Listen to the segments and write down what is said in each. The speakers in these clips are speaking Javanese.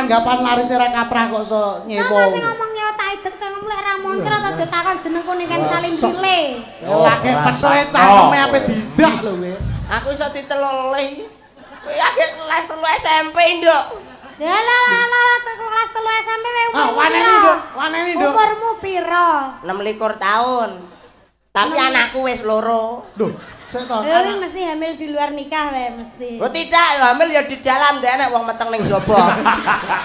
tanggapan laris ora kaprah kok iso nyewo. Sama sing ngomong nyewa tak idek cangkem lek ra moncer ta aja takon jenengku ning kan salin dile. Lagi pethoke cangkeme ape didak lho kowe. Aku iso diceloleh. Kowe agek kelas 3 SMP, Nduk. Ya lah kelas 3 SMP wae umurmu. Waneni, Nduk. Umurmu piro? 26 tahun. Tapi anakku wis loro. Lho, sik to. Ya mesti hamil di luar nikah wae mesti. Oh tidak, hamil ya di dalam deh nek wong meteng ning jaba.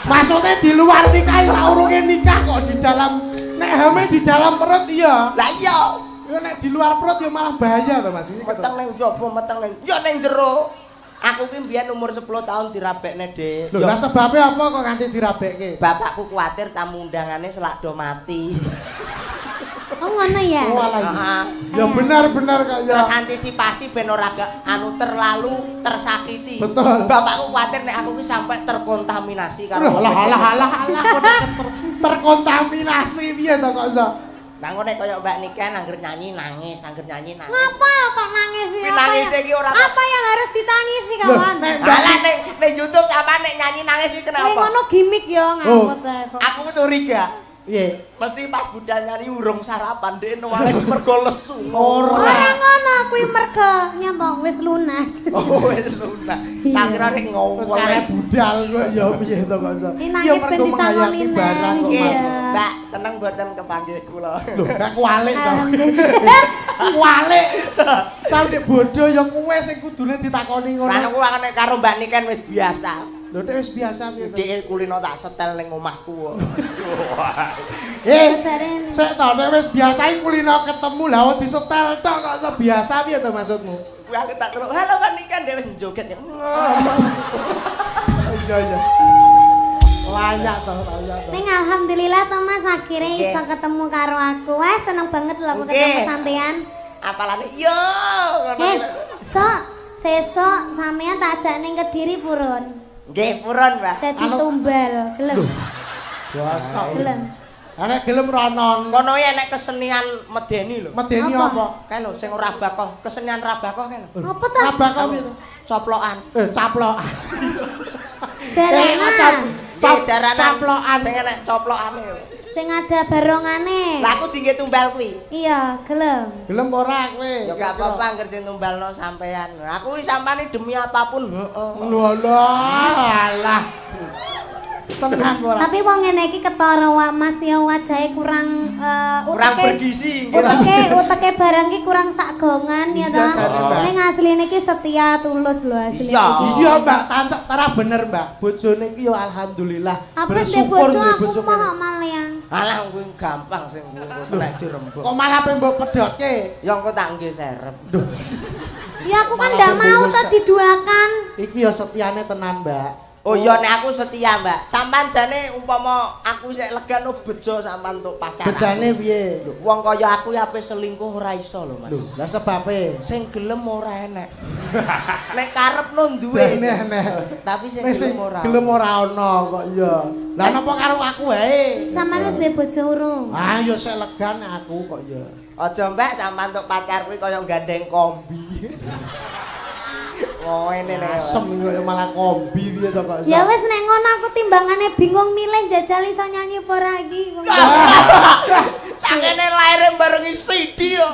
Maksudnya di luar nikah saurunge nikah kok di dalam nek hamil di dalam perut iya. Lah iya. Ya nek di luar perut ya malah bahaya to Mas. Meteng ning jaba, meteng ning ya ning jero. Aku ki mbiyen umur 10 tahun dirabekne, Dik. Lho, lah sebabnya apa kok nganti dirabekke? Bapakku kuwatir tamu undangane selak do mati. Oh ngono ya. Heeh. Ya benar-benar kok ya. Terus antisipasi ben ora terlalu tersakiti. Betul. Bapakku kuwatir nek aku ki sampai terkontaminasi karo. Alah terkontaminasi piye to kok iso? Nang ngene kaya Mbak Niken angger nyanyi nangis. Ngapa kok nangis ya? Nangis iki ora apa yang harus ditangisi kawan? Alah ning YouTube sama nek nyanyi nangis iki kenapa? Ngono gimmick ya ngangkut kok. Aku curiga. Piye? Mesti pas budal nyanyi urung sarapan dhek nuwale mergo lesu. Ora ngono kuwi mergo nyambung wis lunas. Oh wis lunas. Tak kira nek ngomong. Wis kare budal kok ya piye to kok iso. Ya mergo menghayati barang kok Mas. Mbak, seneng mboten kepanggih kula. Lho, gak kualik to. Kualik. Sampe bodoh ya kowe sing kudune ditakoni ngono. Lah aku nek karo Mbak Niken wis biasa. Lho nek wis biasa piye to? Dhek kulino tak setel ning omahku kok. Sik to nek wis biasa kulino ketemu lah disetel tok kok iso biasa piye to maksudmu? Kuwi aku tak terus, "Halo Mbak Niken," dhek wis joget ya. Iya. Layak to. Ning alhamdulillah to Mas akhirnya iso ketemu karo aku. Wah seneng banget lho aku ketemu sampean. Apalane yo ngono. Sesuk sampean tak ajak ning Kediri purun. Nggih, purun, Mbak. Dadi tumbal, gelem. Biasa. Gelem. Nek gelem ronon. Kono ya nek kesenian medeni lho. Medeni apa? Kae lho sing ora bakoh, kesenian rabakoh kae lho. Apa ta? Rabakoh piye to? Coplokan. Caplokan. Jarana. Caplokan. Sing enek coplokane. Sing ada barongane. Lah aku tinggi tumbal kuwi. Iya, gelem. Gelem ora kowe? Ya gak apa-apa angger sing tumbalno sampean. Aku wis sampane demi apapun, heeh. Alah. Tenang ora. Tapi wong ngene iki ketara Mas ya wajahe kurang bergizi uteke barang ki kurang sagongan ya ta. Ning asline iki setia tulus lho asline. Iya Mbak, tancak tara bener Mbak. Bojone iki ya alhamdulillah. Bersyukur duwe bojo aku malean. Alah kuwi gampang sing nek dirembuk. Kok malah pembok pedhotke? Ya engko tak nggih serep. Ya aku kan ndak mau ta diduakan. Iki ya setiane tenan Mbak. Oh iya nek aku setia, Mbak. Sampan jane umpama aku sik lega no bejo sampan untuk pacaran. Bejane piye? Wong kaya aku ya ape selingkuh ora iso lho, Mas. Lho, lah sebabe Sing gelem ora enek. Nek karepno duwe. Tapi sing gelem ora. Gelem ora ana kok iya. Lah napa karo aku wae? Sampeyan wis duwe bojo urung? Ah ya sik legan aku kok ya. Aja Mbak sampan untuk pacar kuwi kaya gandeng kombi. Oh ini nek asem kok malah kombi piye to kok. Ya wis nek ngono aku timbangane bingung milih jajal iso nyanyi apa ora iki. Sakene laire bareng CD yo.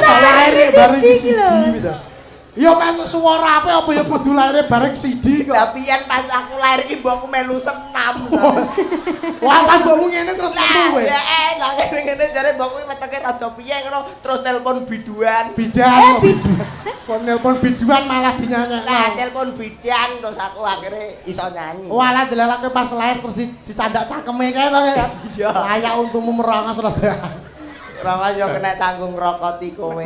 Laire bareng CD to. Ya masuk suara apa ya kudu laire bareng CD kok. Lah piyen pas aku lair iki mbokku melu senam. Wah pas mbokmu ngene terus metu kowe. Ya enak ngene jare mbokku meteke rada piye ngono terus telepon biduan. Bidan. Kok nelpon biduan malah dinyanyekno. Nah, telepon bidan terus aku akhirnya iso nyanyi. Walah delalake pas lahir terus dicandak cangkeme kae to kayak. Iya. Layak untukmu merangas rada. Ora yo kena tanggung ngrokoti kowe.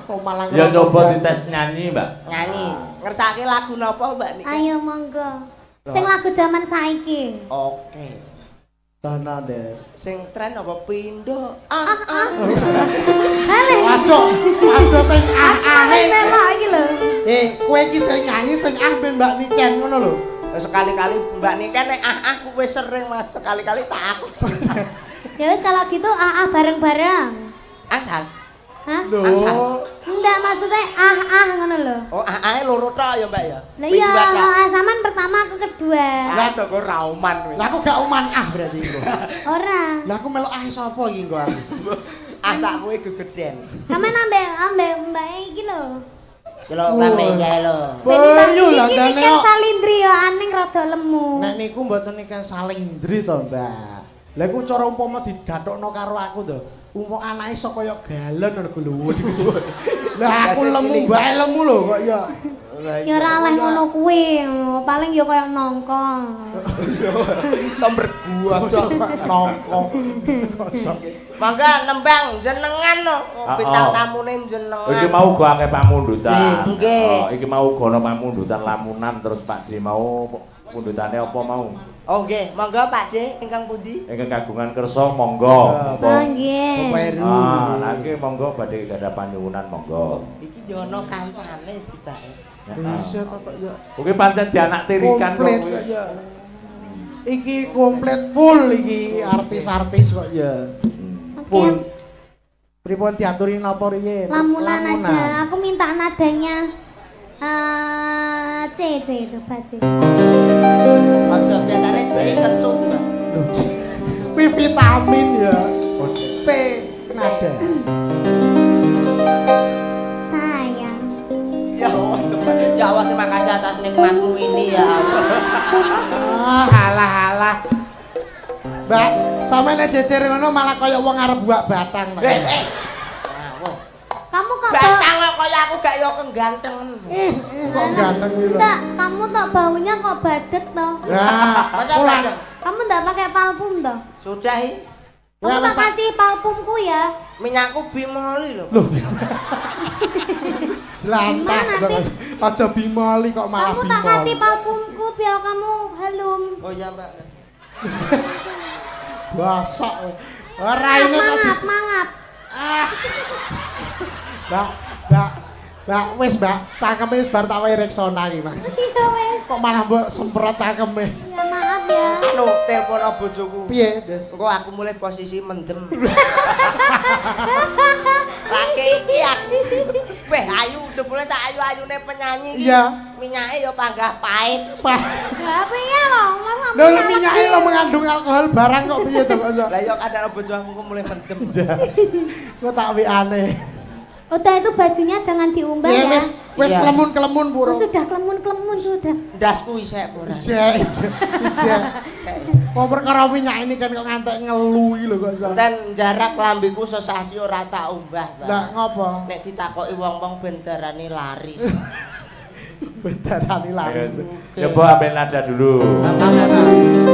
Oh malah. Ya coba dites nyanyi, Mbak. Nyanyi. Ngersake lagu napa, Mbak niki? Ayo monggo. Sing lagu zaman saiki. Oke. Tanah des. Sing tren apa pindo? Hale. Aja sing ah-ahe. Melok iki lho. Kowe iki sing nyanyi sing ben Mbak Niken ngono lho. Sekali-kali Mbak Niken nek aku wis sering Mas, sekali-kali tak aku. Ya wis kalau gitu bareng-bareng. Angsal. Hah? Angsal. Enggak maksudnya ngono lho. Oh loro tok ya Mbak ya. Lah iya, sampean pertama dua. Lah syukur ra oman kowe. Lah aku gak uman berarti iku. Ora. Lah aku melok sapa iki engko aku. Asak kowe gegeden. Sampeyan ambek Mbak iki lho. Delok pameh kae lho. Banyu lah Iki dane ikan kok. salindri ya aning rada lemu. Nek niku mboten ikan salindri to, Mbak. Lah iku cara umpama digathokno karo aku to. Umpama anake sok kaya galon ngono lho. Lah aku lemu bae lemu lho kok ya. Ya ora oleh ngono kuwi, paling ya kaya nongkong. Sombergu Nongkong. Mangga nembang jenengan lho. Bintang Oh. tamune jenengan. Iki mau go akeh pamundutan. Nggih. Oh, iki mau gono pamundutan lamunan terus Pak D mau pundutane apa mau? Oh nggih, monggo Pak D ingkang pundi? Ingkang kagungan kersa monggo. Oh nggih. Peru. Ah, nangge monggo badhe gadah panyuwunan monggo. Iki yo ana kancane dibake. Bisa to kok ya. Oke pancen dianak tirikan kok. Komplit kuwi. kok ya. Iki komplit full iki artis-artis kok ya. Full. Pripun diaturi napa riyen? Lamunan aja. Aku minta nadanya C coba C. Aja biasane jadi kecut, Mbak. Loh, kuwi vitamin ya. C nada. Sayang. Ya Allah, terima kasih atas nikmatmu ini ya Allah. Ah, halah. Mbak, sampeyan jejer ngono malah kaya wong arep buak batang. Mbak. Ngawur. Kamu kok Batang kok kaya aku gak yo keganteng. Kok ganteng iki lho. Enggak, kamu tok baunya kok badek toh. Nah, Masa pulang. batang? Kamu enggak pakai parfum toh? Sudah iki. Kamu Ya, tak Mas, kasih parfumku ya. Minyakku bimoli lho. Loh. Jelantah. Gimana, Tik? Aja bimoli kok malah Kamu bimoli. tak kasih parfumku biar kamu halum. Oh iya, Mbak. Basok. Ora ini kok dis. Mangap. Ah. Mbak, wis Mbak, cangkeme wis bar tak wae reksona iki, Mas. Iya wes. Kok malah mbok semprot cangkeme. Ya maaf ya. Anu telepon bojoku. Piye, Des? Engko aku mulai posisi mendem. Laki iki aku. Weh, ayu jebule sak ayu-ayune penyanyi iki. Iya. Minyake ya panggah pahit. Lah piye lho? Lho minyake lo mengandung alkohol barang kok piye to kok iso? Lah ya kadang bojo aku kok mulai mendem. Kok tak wiane. Udah itu bajunya jangan diumbar Ya ya. wis Iya. kelemun-kelemun Oh, puro. sudah kelemun sudah. Ndasku isek ora. Ije. Isek. Kok perkara minyak ini kan kok ngantek ngeluhi lho kok iso. Pancen jarak lambiku sesasi ora tak umbah, Pak. Lah ngopo? Nek ditakoki wong-wong ben darani laris. Bedarani laris. Coba ambil nada dulu. Apa